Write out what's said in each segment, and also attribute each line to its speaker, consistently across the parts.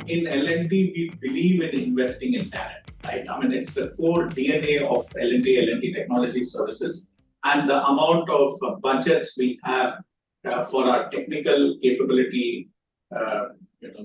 Speaker 1: in L&T, we believe in investing in talent, right? I mean, it's the core DNA of L&T Technology Services, and the amount of budgets we have for our technical capability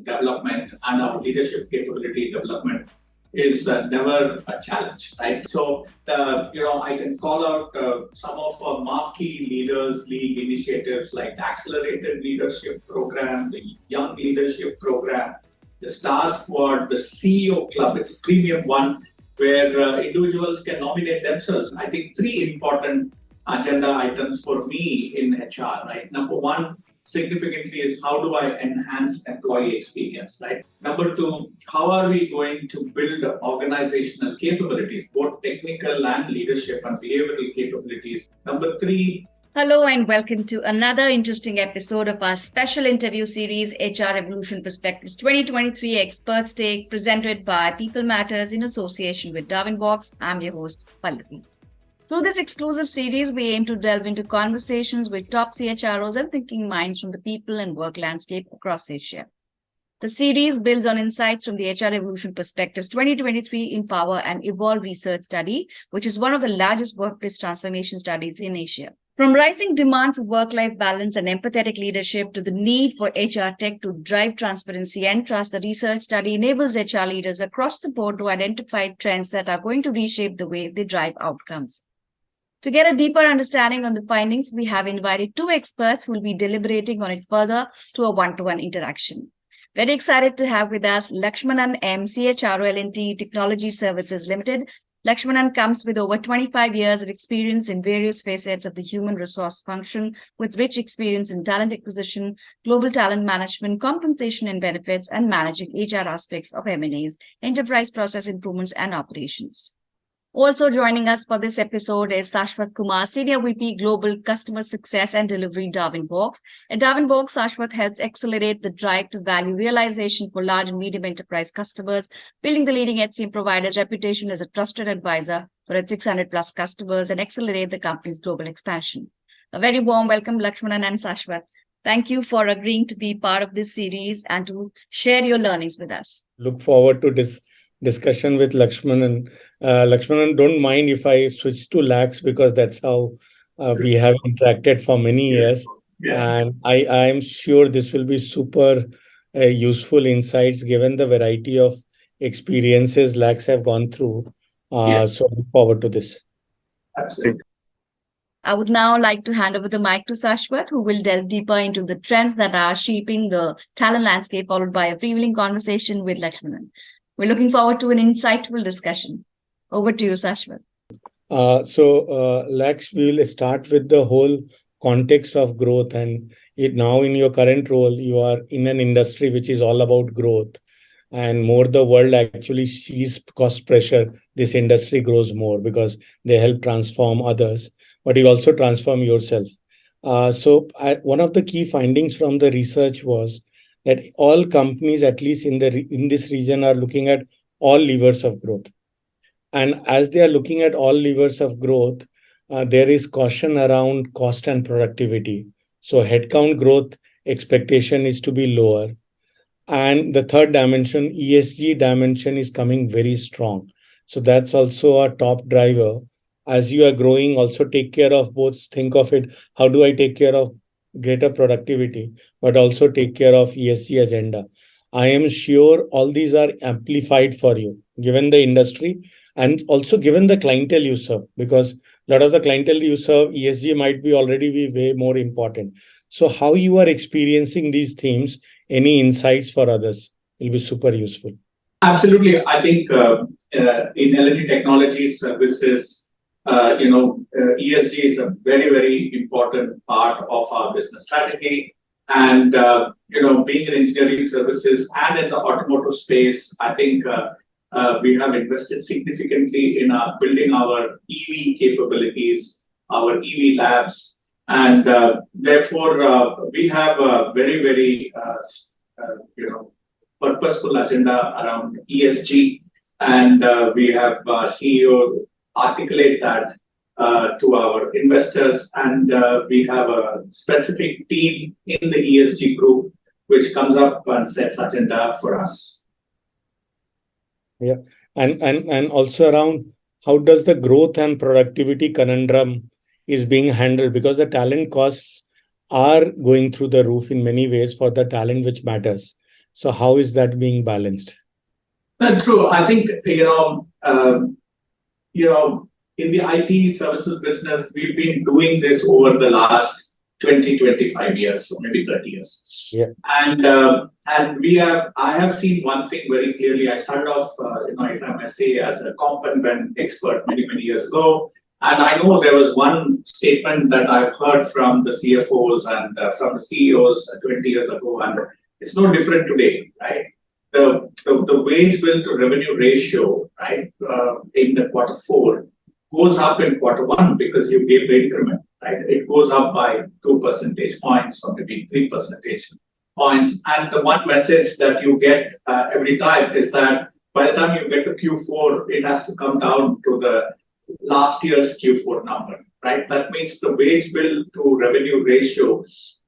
Speaker 1: development and our leadership capability development is never a challenge, right? So, I can call out some of our marquee leaders, lead initiatives like the Accelerated Leadership Program, the Young Leadership Program, the Star Squad, the CEO Club. It's a premium one where individuals can nominate themselves. I think three important agenda items for me in HR, right? Number one, significantly, is how do I enhance employee experience, right? Number two, how are we going to build organizational capabilities, both technical and leadership and behavioral capabilities? Number three.
Speaker 2: Hello and welcome to another interesting episode of our special interview series, HR Evolution Perspectives 2023 Experts Take, presented by People Matters in association with Darwinbox. I'm your host, Pallavi. Through this exclusive series, we aim to delve into conversations with top CHROs and thinking minds from the people and work landscape across Asia. The series builds on insights from the HR Evolution Perspectives 2023 Empower and Evolve research study, which is one of the largest workplace transformation studies in Asia. From rising demand for work-life balance and empathetic leadership to the need for HR tech to drive transparency and trust, the research study enables HR leaders across the board to identify trends that are going to reshape the way they drive outcomes. To get a deeper understanding on the findings, we have invited two experts who will be deliberating on it further through a one-to-one interaction. Very excited to have with us Lakshmanan M, CHRO L&T Technology Services Limited. Lakshmanan comes with over 25 years of experience in various facets of the human resource function, with rich experience in talent acquisition, global talent management, compensation and benefits, and managing HR aspects of M&As, enterprise process improvements, and operations. Also joining us for this episode is Shashwat Kumar, Senior VP Global Customer Success and Delivery, Darwinbox. At Darwinbox, Shashwat helps accelerate the drive to value realization for large and medium enterprise customers, building the leading HCM provider's reputation as a trusted advisor for its 600 plus customers and accelerate the company's global expansion. A very warm welcome, Lakshmanan and Shashwat. Thank you for agreeing to be part of this series and to share your learnings with us.
Speaker 3: Look forward to this discussion with Lakshmanan. Lakshmanan, don't mind if I switch to Lax because that's how we have interacted for many years.
Speaker 1: Yeah.
Speaker 3: And I am sure this will be super useful insights given the variety of experiences Lax have gone through. So look forward to this.
Speaker 1: Absolutely.
Speaker 2: I would now like to hand over the mic to Shashwat, who will delve deeper into the trends that are shaping the talent landscape, followed by a freewheeling conversation with Lakshmanan. We're looking forward to an insightful discussion. Over to you, Shashwat.
Speaker 3: Laksh, we'll start with the whole context of growth. And now in your current role, you are in an industry which is all about growth. And more the world actually sees cost pressure, this industry grows more because they help transform others, but you also transform yourself. One of the key findings from the research was that all companies, at least in this region, are looking at all levers of growth. And as they are looking at all levers of growth, there is caution around cost and productivity. So headcount growth expectation is to be lower. And the third dimension, ESG dimension, is coming very strong. So that's also a top driver. As you are growing, also take care of both. Think of it, how do I take care of greater productivity, but also take care of ESG agenda. I am sure all these are amplified for you, given the industry and also given the clientele you serve, because a lot of the clientele you serve, ESG might be already be way more important. So how you are experiencing these themes, any insights for others will be super useful.
Speaker 1: Absolutely. I think in L&T Technology Services, ESG is a very, very important part of our business strategy. And, being in engineering services and in the automotive space, I think we have invested significantly in building our EV capabilities, our EV labs. And therefore, we have a very, very, purposeful agenda around ESG. And we have CEO articulate that to our investors, and we have a specific team in the ESG group which comes up and sets agenda for us.
Speaker 3: Yeah. And also around how does the growth and productivity conundrum is being handled, because the talent costs are going through the roof in many ways for the talent which matters. So how is that being balanced?
Speaker 1: That's true. I think, you know, in the IT services business, we've been doing this over the last 20, 25 years, or maybe 30 years.
Speaker 3: Yeah.
Speaker 1: And I have seen one thing very clearly. I started off, if I may say, as a comp and ben expert many, many years ago. And I know there was one statement that I've heard from the CFOs and from the CEOs 20 years ago, and it's no different today, right? The wage bill to revenue ratio, right, in the quarter four goes up in quarter one because you gave the increment, right? It goes up by 2 percentage points or maybe 3 percentage points. And the one message that you get every time is that by the time you get to Q4, it has to come down to the last year's Q4 number, right? That means the wage bill to revenue ratio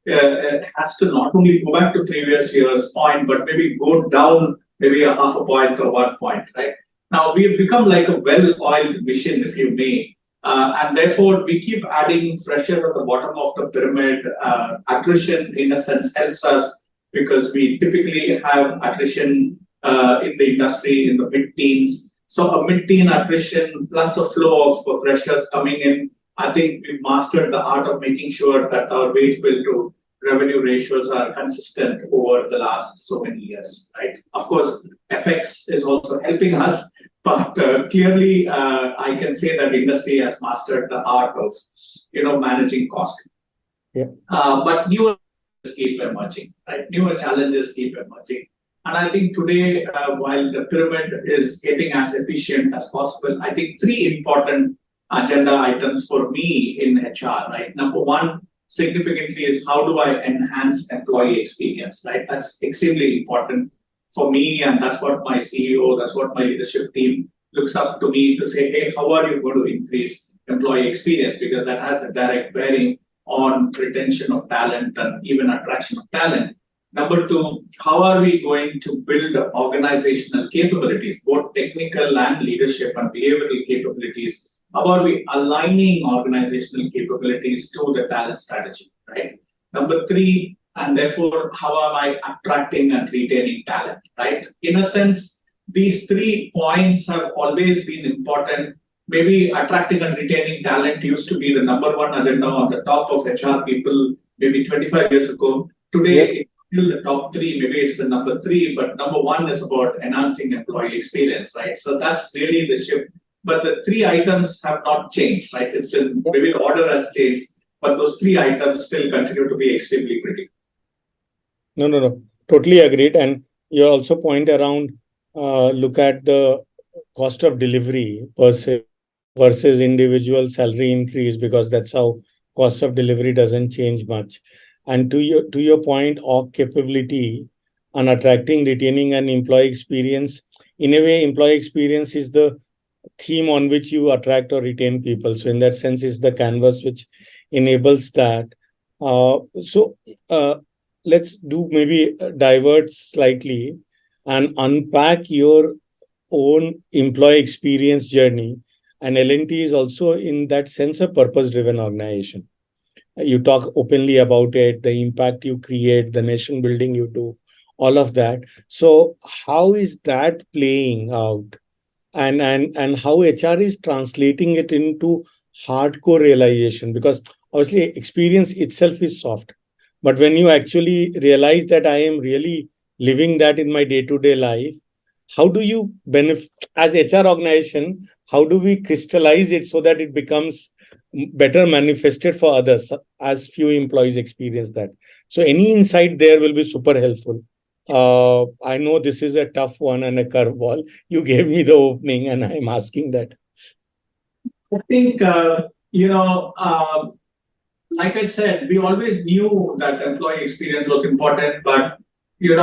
Speaker 1: has to not only go back to previous year's point, but maybe go down maybe a half a point or 1 point, right? Now we've become like a well-oiled machine, if you may, and therefore we keep adding pressure at the bottom of the pyramid. Attrition, in a sense, helps us because we typically have attrition in the industry in the mid-teens. So a mid-teen attrition plus a flow of freshers coming in, I think we've mastered the art of making sure that our wage bill to revenue ratios are consistent over the last so many years, right? Of course, FX is also helping us, but clearly I can say that the industry has mastered the art of, managing cost.
Speaker 3: Yeah.
Speaker 1: But newer challenges keep emerging, right? Newer challenges keep emerging. And I think today, while the pyramid is getting as efficient as possible, I think three important agenda items for me in HR, right? Number one, significantly, is how do I enhance employee experience, right? That's extremely important for me, and that's what my CEO, that's what my leadership team looks up to me to say, hey, how are you going to increase employee experience? Because that has a direct bearing on retention of talent and even attraction of talent. Number two, how are we going to build organizational capabilities, both technical and leadership and behavioral capabilities? How are we aligning organizational capabilities to the talent strategy, right? Number three, and therefore, how am I attracting and retaining talent, right? In a sense, these 3 points have always been important. Maybe attracting and retaining talent used to be the number one agenda on the top of HR people maybe 25 years ago. Today, it's still the top three, maybe it's the number three, but number one is about enhancing employee experience, right? So that's really the shift. But the 3 items have not changed, right? It's in, maybe the order has changed, but those 3 items still continue to be extremely critical.
Speaker 3: No. Totally agreed. And you also point around, look at the cost of delivery versus individual salary increase, because that's how cost of delivery doesn't change much. And to your point, org capability on attracting, retaining, and employee experience. In a way, employee experience is the theme on which you attract or retain people. So in that sense, is the canvas which enables that. Let's do maybe divert slightly and unpack your own employee experience journey. And L&T is also, in that sense, a purpose-driven organization. You talk openly about it, the impact you create, the nation building you do, all of that. So how is that playing out? And how HR is translating it into hardcore realization? Because obviously experience itself is soft. But when you actually realize that I am really living that in my day-to-day life, how do you benefit as HR organization? How do we crystallize it so that it becomes better manifested for others as few employees experience that? So any insight there will be super helpful. I know this is a tough one and a curveball. You gave me the opening and I'm asking that.
Speaker 1: I think, like I said, we always knew that employee experience was important, but with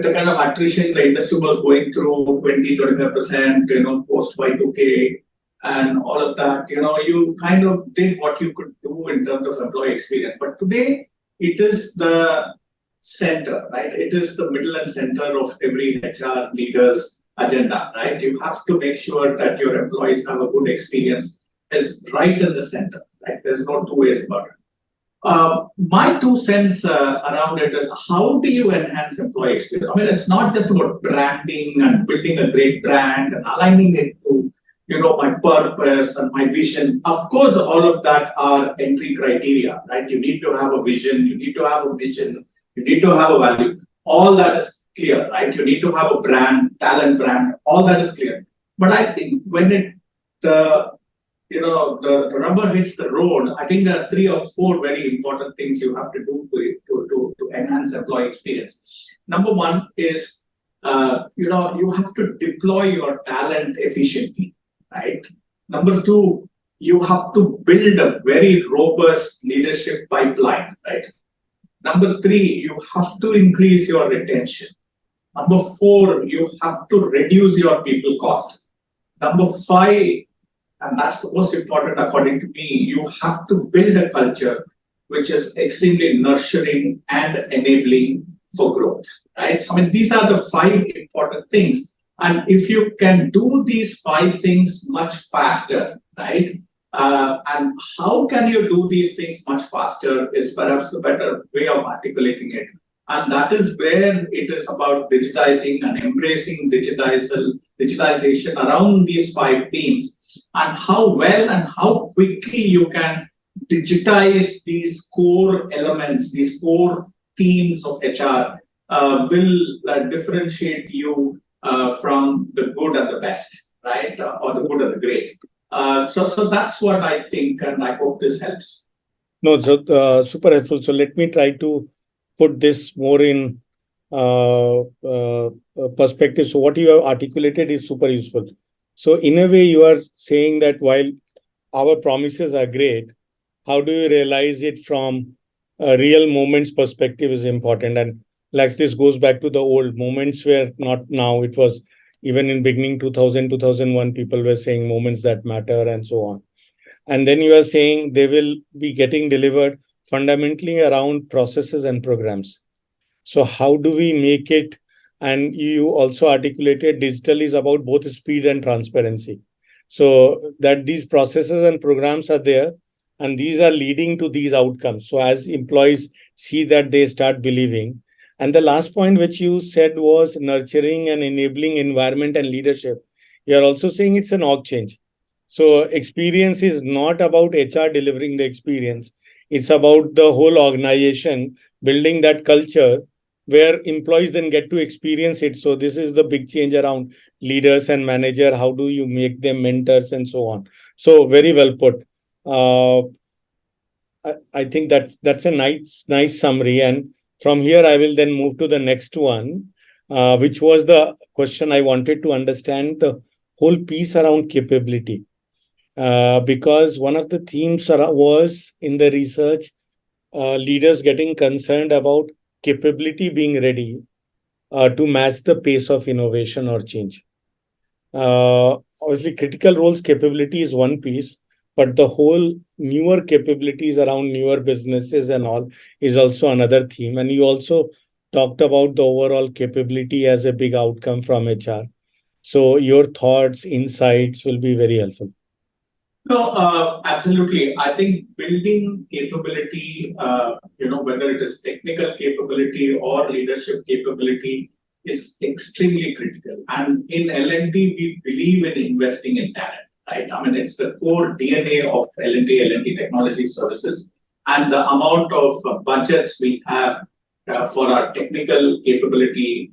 Speaker 1: the kind of attrition the industry was going through, 20-25%, post Y2K and all of that, you kind of did what you could do in terms of employee experience. But today, it is the center, right? It is the middle and center of every HR leader's agenda, right? You have to make sure that your employees have a good experience is right in the center, right? There's no two ways about it. My 2 cents around it is how do you enhance employee experience? I mean, it's not just about branding and building a great brand and aligning it to, my purpose and my vision. Of course, all of that are entry criteria, right? You need to have a vision, you need to have a mission, you need to have a value. All that is clear, right? You need to have a brand, talent brand, all that is clear. But I think when the rubber hits the road, I think there are 3 or 4 very important things you have to do to enhance employee experience. Number one is, you have to deploy your talent efficiently, right? Number 2, you have to build a very robust leadership pipeline, right? Number 3, you have to increase your retention. Number 4, you have to reduce your people cost. Number 5, and that's the most important according to me, you have to build a culture which is extremely nurturing and enabling for growth, right? So, I mean, these are the 5 important things. And if you can do these 5 things much faster, right? And how can you do these things much faster is perhaps the better way of articulating it. And that is where it is about digitizing and embracing digitization around these 5 themes, and how well and how quickly you can digitize these core elements, these core themes of HR will differentiate you from the good and the best, right? Or the good and the great. So that's what I think, and I hope this helps.
Speaker 3: No, so super helpful. So let me try to put this more in perspective. So what you have articulated is super useful. So in a way, you are saying that while our promises are great, how do you realize it from a real moments perspective is important. And like this goes back to the old moments where not now, it was even in beginning 2000, 2001, people were saying moments that matter and so on. And then you are saying they will be getting delivered fundamentally around processes and programs. So how do we make it? And you also articulated digital is about both speed and transparency. So that these processes and programs are there, and these are leading to these outcomes. So as employees see that, they start believing. And the last point which you said was nurturing and enabling environment and leadership. You're also saying it's an org change. So experience is not about HR delivering the experience. It's about the whole organization building that culture where employees then get to experience it. So this is the big change around leaders and manager. How do you make them mentors and so on? So very well put. I think that's a nice summary. And from here, I will then move to the next one, which was the question I wanted to understand the whole piece around capability. Because one of the themes was in the research, leaders getting concerned about capability being ready to match the pace of innovation or change. Obviously, critical roles capability is one piece, but the whole newer capabilities around newer businesses and all is also another theme. And you also talked about the overall capability as a big outcome from HR. So your thoughts, insights will be very helpful.
Speaker 1: No, absolutely. I think building capability, whether it is technical capability or leadership capability, is extremely critical. And in L&T, we believe in investing in talent, right? I mean, it's the core DNA of L&T Technology Services. And the amount of budgets we have for our technical capability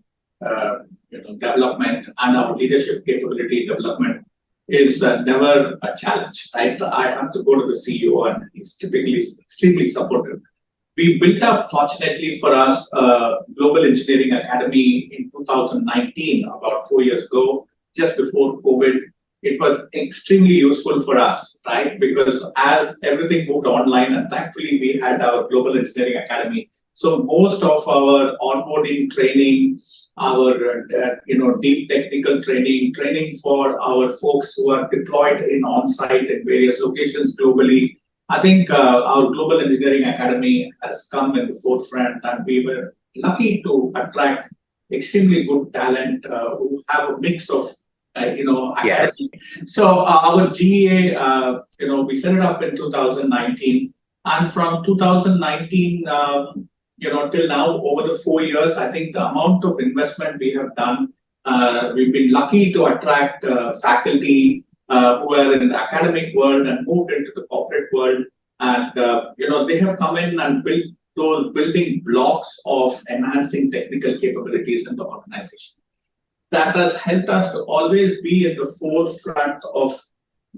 Speaker 1: development and our leadership capability development is never a challenge, right? I have to go to the CEO and he's typically extremely supportive. We built up, fortunately for us, Global Engineering Academy in 2019, about 4 years ago, just before COVID. It was extremely useful for us, right? Because as everything moved online, and thankfully we had our Global Engineering Academy. So most of our onboarding training, our deep technical training for our folks who are deployed in on-site at various locations globally. I think our Global Engineering Academy has come in the forefront, and we were lucky to attract extremely good talent who have a mix of
Speaker 4: Yes.
Speaker 1: academic. So our GA, we set it up in 2019, and from 2019, till now, over the 4 years, I think the amount of investment we have done, we've been lucky to attract faculty who are in the academic world and moved into the corporate world, and they have come in and built those building blocks of enhancing technical capabilities in the organization. That has helped us to always be in the forefront of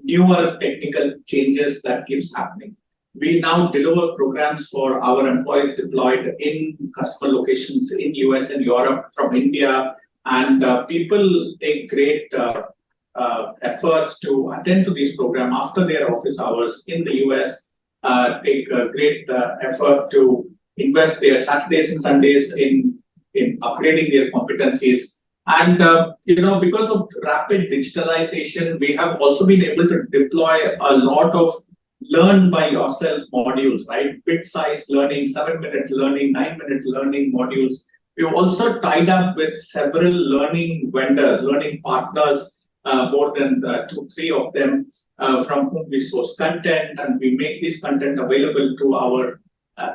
Speaker 1: newer technical changes that keeps happening. We now deliver programs for our employees deployed in customer locations in US and Europe from India, and people take great efforts to attend to these programs after their office hours in the US, take a great effort to invest their Saturdays and Sundays in upgrading their competencies. And because of rapid digitalization, we have also been able to deploy a lot of learn by yourself modules, right? Bit-sized learning, 7-minute learning, 9-minute learning modules. We've also tied up with several learning vendors, learning partners, more than 2-3 of them, from whom we source content, and we make this content available to our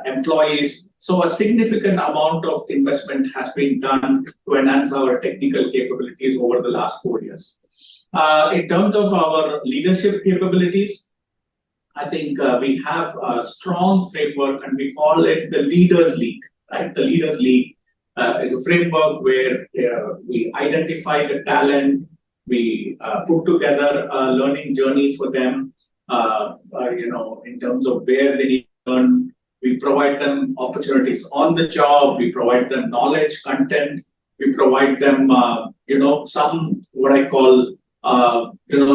Speaker 1: employees. So a significant amount of investment has been done to enhance our technical capabilities over the last 4 years. In terms of our leadership capabilities, I think we have a strong framework, and we call it the Leaders League, right? The Leaders League is a framework where we identify the talent, we put together a learning journey for them, in terms of where they need to learn. We provide them opportunities on the job. We provide them knowledge, content. We provide them, some what I call,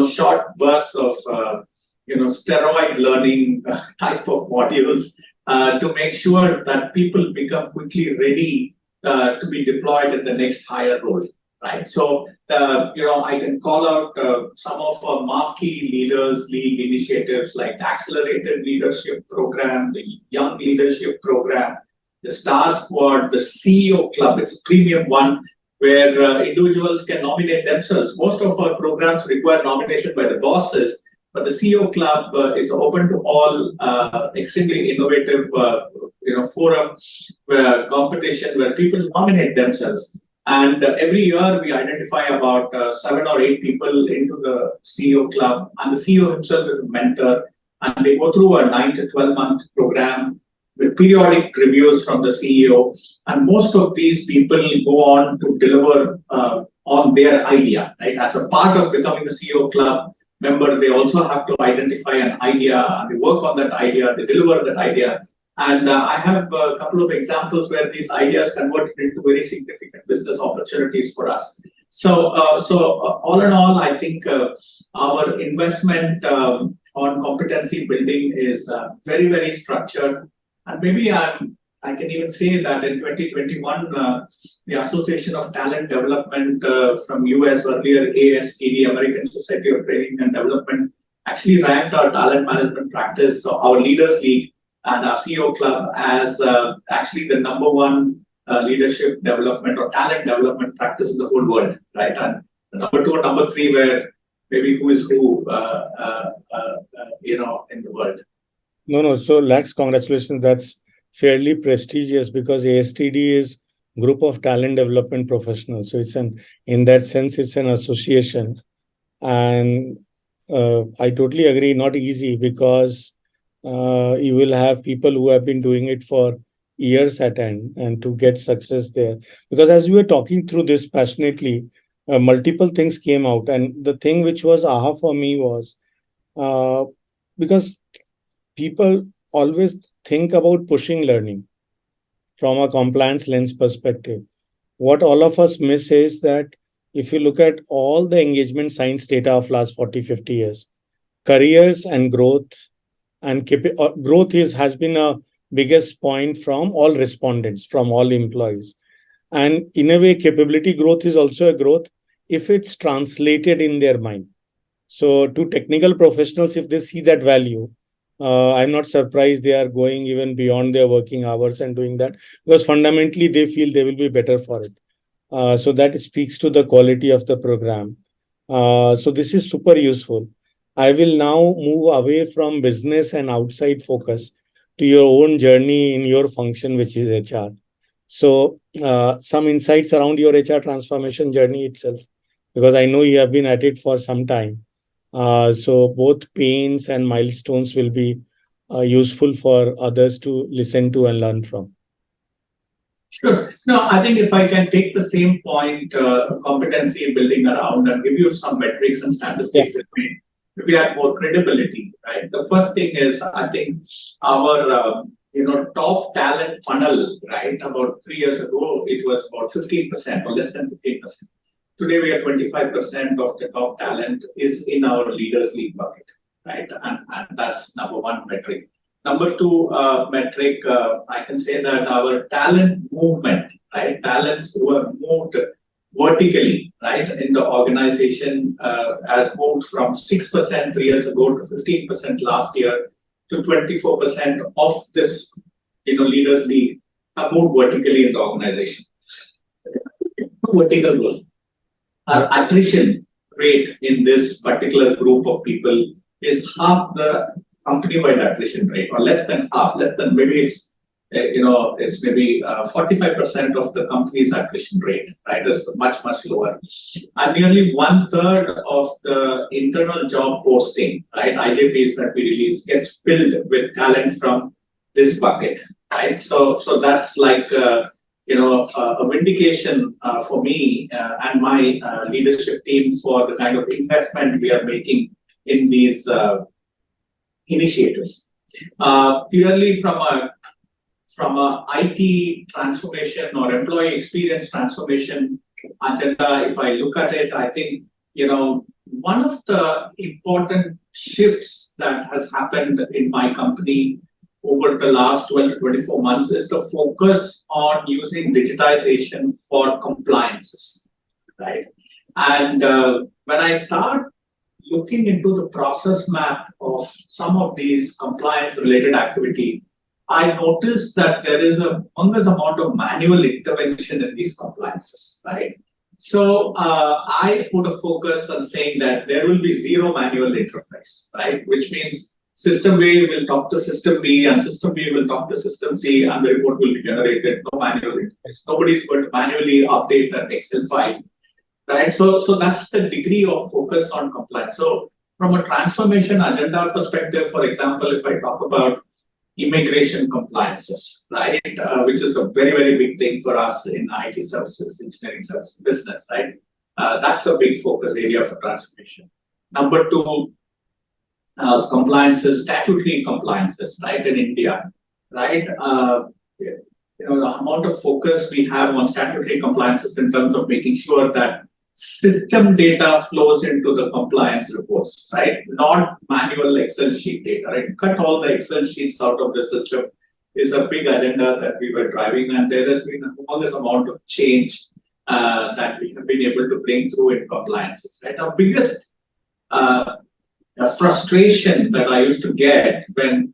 Speaker 1: short bursts of, steroid learning type of modules to make sure that people become quickly ready to be deployed in the next higher role, right? So, I can call out some of our marquee leaders, lead initiatives like the Accelerated Leadership Program, the Young Leadership Program, the Star Squad, the CEO Club. It's a premium one where individuals can nominate themselves. Most of our programs require nomination by the bosses, but the CEO Club is open to all, extremely innovative, forum, competition where people nominate themselves. And every year we identify about 7 or 8 people into the CEO Club, and the CEO himself is a mentor, and they go through a 9 to 12-month program with periodic reviews from the CEO. And most of these people go on to deliver on their idea, right? As a part of becoming a CEO Club member, they also have to identify an idea, and they work on that idea, they deliver that idea. And I have a couple of examples where these ideas converted into very significant business opportunities for us. So all in all, I think our investment on competency building is very, very structured. And maybe I can even say that in 2021, the Association of Talent Development from US, earlier ASTD, American Society of Training and Development, actually ranked our talent management practice, so our Leaders League and our CEO Club, as actually the number 1 leadership development or talent development practice in the whole world, right? And the number 2 or number 3 were maybe who is who, in the world.
Speaker 3: No. So, Lax, congratulations. That's fairly prestigious because ASTD is group of talent development professionals. So in that sense, it's an association. And I totally agree, not easy because you will have people who have been doing it for years at end and to get success there. Because as you were talking through this passionately, multiple things came out. And the thing which was aha for me was because people always think about pushing learning from a compliance lens perspective. What all of us miss is that if you look at all the engagement science data of last 40, 50 years, careers and growth and growth has been a biggest point from all respondents, from all employees. And in a way, capability growth is also a growth if it's translated in their mind. So to technical professionals, if they see that value, I'm not surprised they are going even beyond their working hours and doing that because fundamentally they feel they will be better for it. So that speaks to the quality of the program. So this is super useful. I will now move away from business and outside focus to your own journey in your function, which is HR. So some insights around your HR transformation journey itself, because I know you have been at it for some time. So both pains and milestones will be useful for others to listen to and learn from.
Speaker 1: Sure. No, I think if I can take the same point, competency building around and give you some metrics and statistics that we have more credibility, right? The first thing is, I think our top talent funnel, right? About 3 years ago, it was about 15% or less than 15%. Today, we are 25% of the top talent is in our leaders league bucket, right? And that's number one metric. Number two metric, I can say that our talent movement, right? Talents who have moved vertically, right, in the organization has moved from 6% 3 years ago to 15% last year to 24% of this, leaders league have moved vertically in the organization. Vertical growth. Our attrition rate in this particular group of people is half the company-wide attrition rate, or less than half, maybe it's, it's maybe 45% of the company's attrition rate, right? It's much, much lower. And nearly 1/3 of the internal job posting, right, IJPs that we release gets filled with talent from this bucket, right? So that's like, a vindication for me and my leadership team for the kind of investment we are making in these initiatives. Clearly, from a IT transformation or employee experience transformation agenda, if I look at it, I think one of the important shifts that has happened in my company over the last 12 to 24 months is the focus on using digitization for compliances, right? And when I start looking into the process map of some of these compliance related activity, I noticed that there is a enormous amount of manual intervention in these compliances, right? So I put a focus on saying that there will be zero manual interface, right? Which means system A will talk to system B and system B will talk to system C and the report will be generated, no manual interface. Nobody is going to manually update an Excel file. Right, so that's the degree of focus on compliance. So from a transformation agenda perspective, for example, if I talk about immigration compliances, right, which is a very, very big thing for us in IT services, engineering services business, right? That's a big focus area for transformation. Number two, compliances, statutory compliances, right, in India, right? The amount of focus we have on statutory compliances in terms of making sure that system data flows into the compliance reports, right? Not manual Excel sheet data, right? Cut all the Excel sheets out of the system is a big agenda that we were driving, and there has been all this amount of change that we have been able to bring through in compliances, right? Our biggest frustration that I used to get when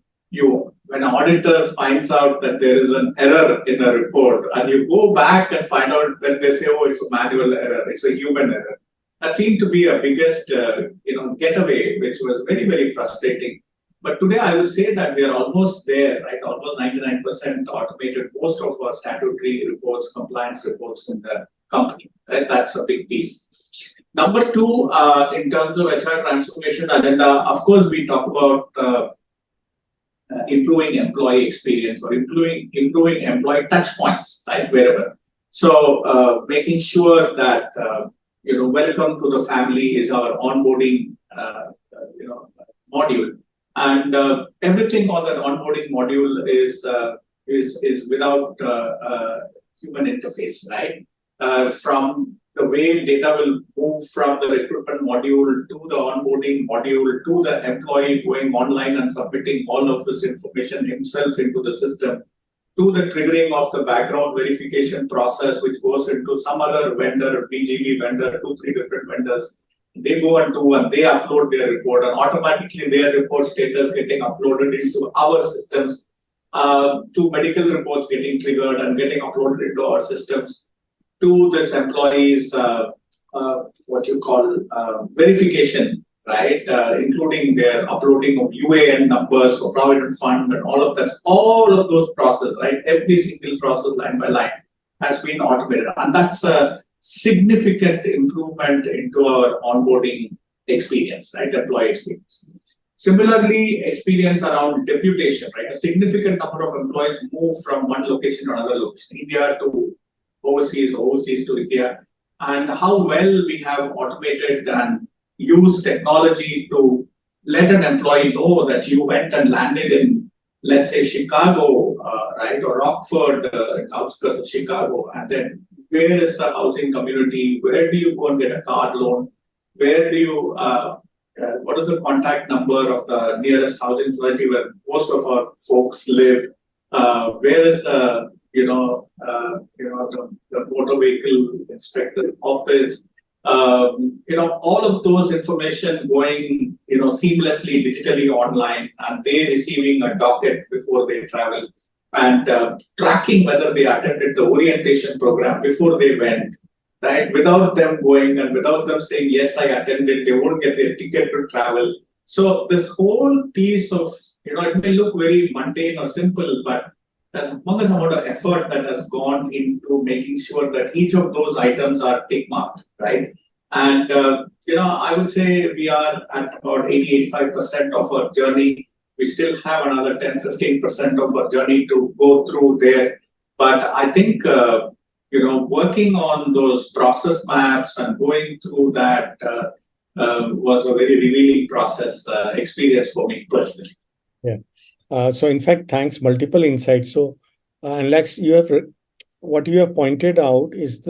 Speaker 1: an auditor finds out that there is an error in a report and you go back and find out that they say, oh, it's a manual error, it's a human error. That seemed to be our biggest, getaway, which was very, very frustrating. But today I would say that we are almost there, right? Almost 99% automated most of our statutory reports, compliance reports in the company, right? That's a big piece. Number two, in terms of HR transformation agenda, of course, we talk about improving employee experience or improving employee touch points, right, wherever. So making sure that welcome to the family is our onboarding module, and everything on that onboarding module is without human interface, right? From the way data will move from the recruitment module to the onboarding module to the employee going online and submitting all of this information himself into the system, to the triggering of the background verification process, which goes into some other vendor, BGV vendor, 2-3 different vendors. They go and do and they upload their report, and automatically their report status getting uploaded into our systems, to medical reports getting triggered and getting uploaded into our systems. to this employee's what you call verification, right? Including their uploading of UAN numbers for provident fund and all of that. All of those processes, right? Every single process line by line has been automated, and that's a significant improvement into our onboarding experience, right? Employee experience. Similarly, experience around deputation, right? A significant number of employees move from one location to another location, India to overseas, overseas to India, and how well we have automated and used technology to let an employee know that you went and landed in, let's say, Chicago, right, or Rockford, outskirts of Chicago, and then where is the housing community? Where do you go and get a car loan? Where do you what is the contact number of the nearest housing society where most of our folks live? Where is the the motor vehicle inspector office? All of those information going seamlessly digitally online, and they receiving a docket before they travel, and tracking whether they attended the orientation program before they went. Right, without them going and without them saying, yes, I attended, they won't get their ticket to travel. So this whole piece of, it may look very mundane or simple, but there's a humongous amount of effort that has gone into making sure that each of those items are tick marked, right? And, I would say we are at about 80-85% of our journey. We still have another 10-15% of our journey to go through there. But I think, working on those process maps and going through that was a very revealing process experience for me personally.
Speaker 3: Yeah. So in fact, thanks, multiple insights. So, and Lex, what you have pointed out is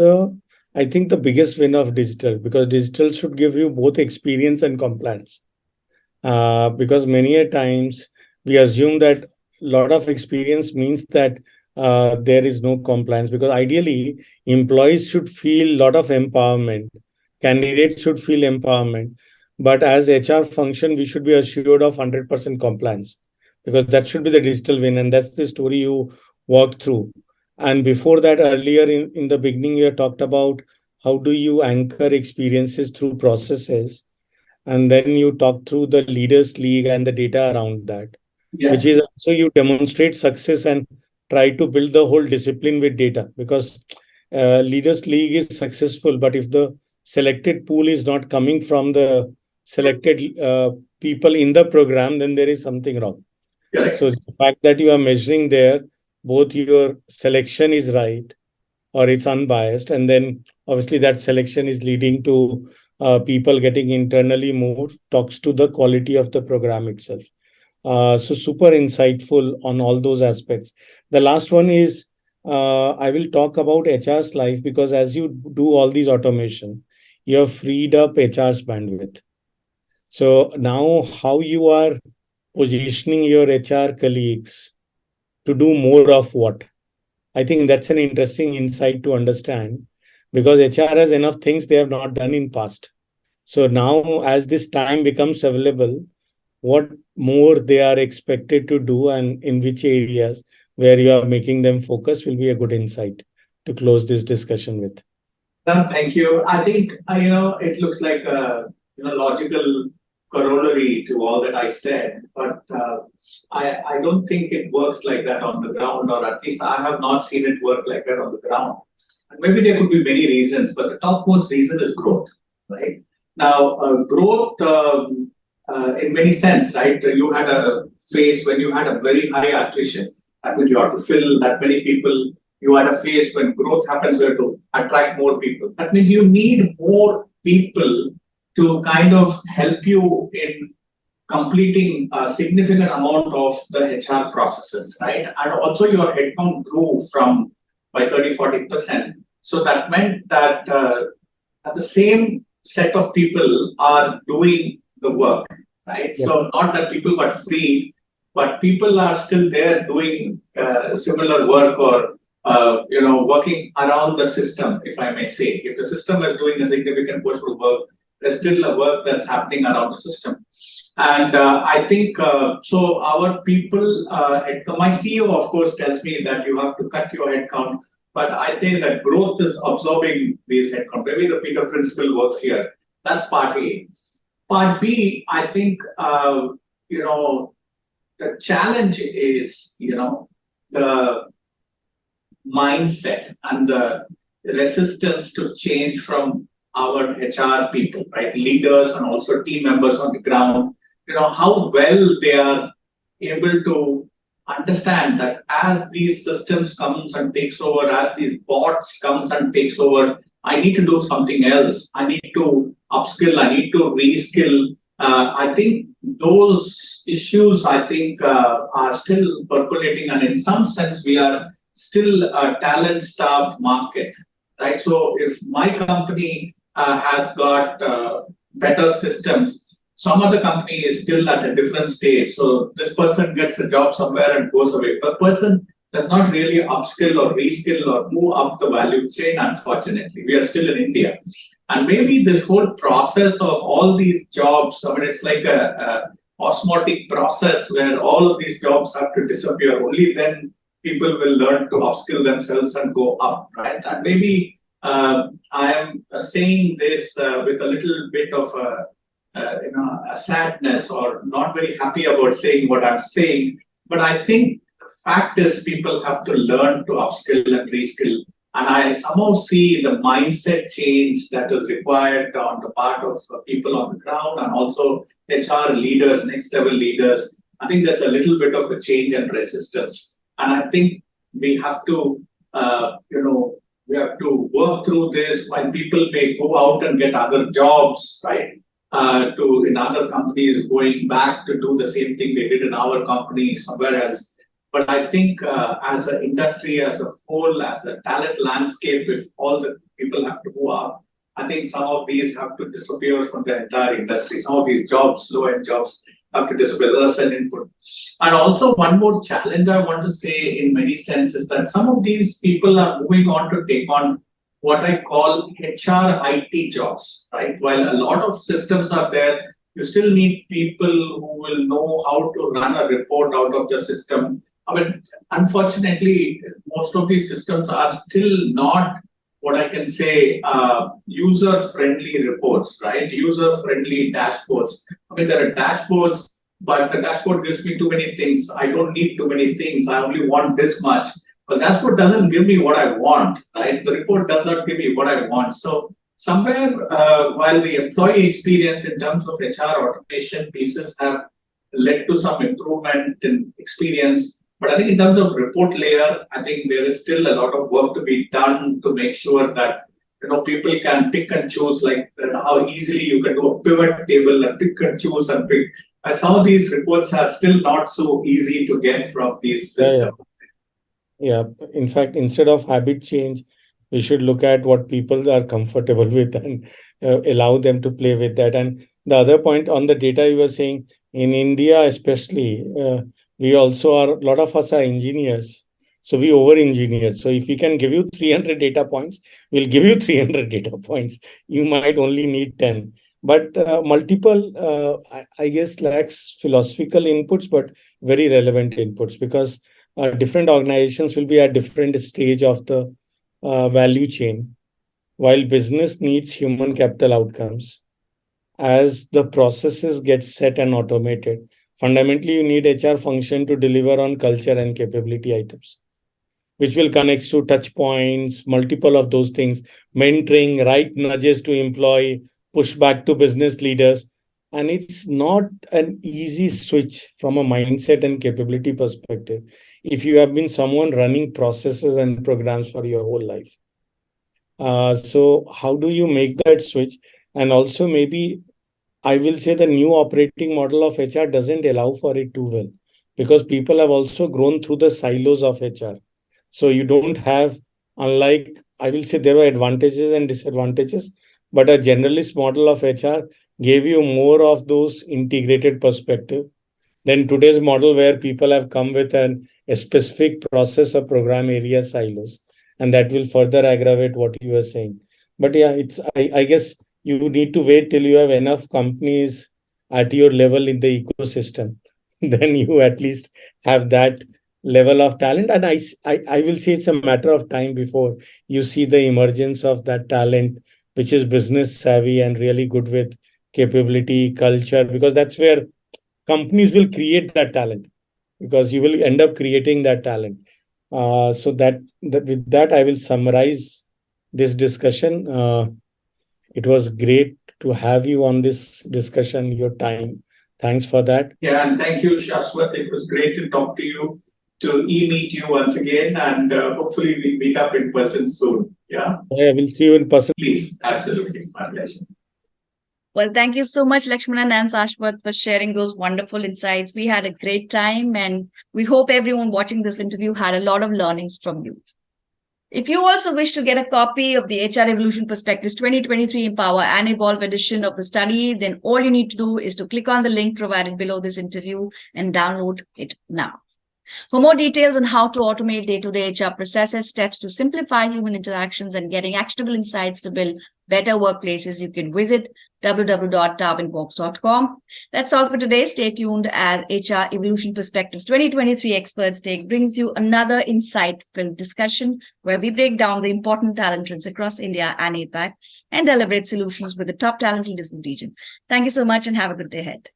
Speaker 3: I think the biggest win of digital, because digital should give you both experience and compliance. Because many a times we assume that a lot of experience means that there is no compliance, because ideally employees should feel a lot of empowerment, candidates should feel empowerment, but as HR function we should be assured of 100% compliance, because that should be the digital win, and that's the story you walked through. And before that, earlier in the beginning, you talked about how do you anchor experiences through processes, and then you talked through the leaders league and the data around that. Yeah. Which is also you demonstrate success and try to build the whole discipline with data, because leaders league is successful, but if the selected pool is not coming from the selected people in the program, then there is something wrong. Correct. So the fact that you are measuring there, both your selection is right or it's unbiased, and then obviously that selection is leading to people getting internally moved, talks to the quality of the program itself. So super insightful on all those aspects. The last one is I will talk about HR's life, because as you do all these automation, you have freed up HR's bandwidth. So now how you are positioning your HR colleagues to do more of what? I think that's an interesting insight to understand, because HR has enough things they have not done in past. So now as this time becomes available, what more they are expected to do and in which areas where you are making them focus will be a good insight to close this discussion with.
Speaker 1: Thank you. I think, it looks like a logical corollary to all that I said, but I don't think it works like that on the ground, or at least I have not seen it work like that on the ground. And maybe there could be many reasons, but the topmost reason is growth, right? Now, growth in many sense, right? You had a phase when you had a very high attrition. That means you have to fill that many people. You had a phase when growth happens, you have to attract more people. That means you need more people to kind of help you in completing a significant amount of the HR processes, right? And also your headcount grew by 30-40%. So that meant that the same set of people are doing the work, right? Yeah. So not that people got freed, but people are still there doing similar work, or working around the system, if I may say. If the system is doing a significant portion of work, there's still a work that's happening around the system. And I think, so our people, my CEO, of course, tells me that you have to cut your headcount But I think that growth is absorbing these headcount. Maybe the Peter principle works here. That's part A. Part B, I think, the challenge is, the mindset and the resistance to change from our HR people, right? Leaders and also team members on the ground, how well they are able to understand that as these systems comes and takes over, as these bots comes and takes over, I need to do something else. I need to upskill. I need to reskill. I think those issues, are still percolating, and in some sense, we are still a talent-starved market, right? So, if my company has got better systems, some other company is still at a different stage. So, this person gets a job somewhere and goes away. The person does not really upskill or reskill or move up the value chain, unfortunately. We are still in India. And maybe this whole process of all these jobs, it's like a osmotic process where all of these jobs have to disappear. Only then people will learn to upskill themselves and go up, right? And maybe I am saying this with a little bit of a sadness, or not very happy about saying what I'm saying. But I think the fact is people have to learn to upskill and reskill. And I somehow see the mindset change that is required on the part of people on the ground and also HR leaders, next level leaders. I think there's a little bit of a change and resistance. And I think we have to, work through this. When people may go out and get other jobs, right? In other companies, going back to do the same thing they did in our company somewhere else. But I think as an industry, as a whole, as a talent landscape, if all the people have to go up, I think some of these have to disappear from the entire industry. Some of these jobs, low-end jobs, have to disappear. That's an input. And also one more challenge I want to say in many senses that some of these people are moving on to take on what I call HR IT jobs, right? While a lot of systems are there, you still need people who will know how to run a report out of the system. Unfortunately, most of these systems are still not what I can say user-friendly reports, right? User-friendly dashboards. There are dashboards, but the dashboard gives me too many things. I don't need too many things. I only want this much. But dashboard doesn't give me what I want, right? The report does not give me what I want. So somewhere, while the employee experience in terms of HR automation pieces have led to some improvement in experience, but I think in terms of report layer, I think there is still a lot of work to be done to make sure that people can pick and choose, like how easily you can do a pivot table and pick and choose and pick. Some of these reports are still not so easy to get from these systems.
Speaker 3: Yeah. In fact, instead of habit change, we should look at what people are comfortable with and allow them to play with that. And the other point on the data you were saying, in India especially, we also are, a lot of us are engineers. So we over-engineer. So if we can give you 300 data points, we'll give you 300 data points. You might only need 10. But multiple, I guess, lacks philosophical inputs, but very relevant inputs, because different organizations will be at different stage of the value chain. While business needs human capital outcomes, as the processes get set and automated, fundamentally you need HR function to deliver on culture and capability items, which will connect to touch points, multiple of those things, mentoring, right nudges to employee, push back to business leaders. And it's not an easy switch from a mindset and capability perspective if you have been someone running processes and programs for your whole life. So how do you make that switch? And also maybe I will say the new operating model of HR doesn't allow for it too well, because people have also grown through the silos of HR. So you don't have, unlike, I will say there are advantages and disadvantages, but a generalist model of HR gave you more of those integrated perspective than today's model, where people have come with a specific process or program area silos. And that will further aggravate what you were saying. But yeah, I guess you need to wait till you have enough companies at your level in the ecosystem. Then you at least have that level of talent. And I will say it's a matter of time before you see the emergence of that talent, which is business savvy and really good with capability, culture, because that's where companies will create that talent, because you will end up creating that talent. So that with that, I will summarize this discussion. It was great to have you on this discussion, your time. Thanks for that.
Speaker 1: Yeah, and thank you, Shashwat. It was great to talk to you, to meet you once again, and hopefully we'll meet up in person soon. Yeah,
Speaker 3: I will see you in person.
Speaker 1: please, absolutely, my pleasure.
Speaker 2: Well, thank you so much, Lakshmanan and Shashwat, for sharing those wonderful insights. We had a great time, and we hope everyone watching this interview had a lot of learnings from you. If you also wish to get a copy of the HR Evolution Perspectives 2023 Empower and Evolve edition of the study, then all you need to do is to click on the link provided below this interview and download it now. For more details on how to automate day-to-day HR processes, steps to simplify human interactions, and getting actionable insights to build better workplaces, you can visit www.darwinbox.com. That's all for today. Stay tuned as HR Evolution Perspectives 2023 Experts Take brings you another insight-filled discussion where we break down the important talent trends across India and APAC and deliberate solutions with the top talent leaders in the region. Thank you so much and have a good day ahead.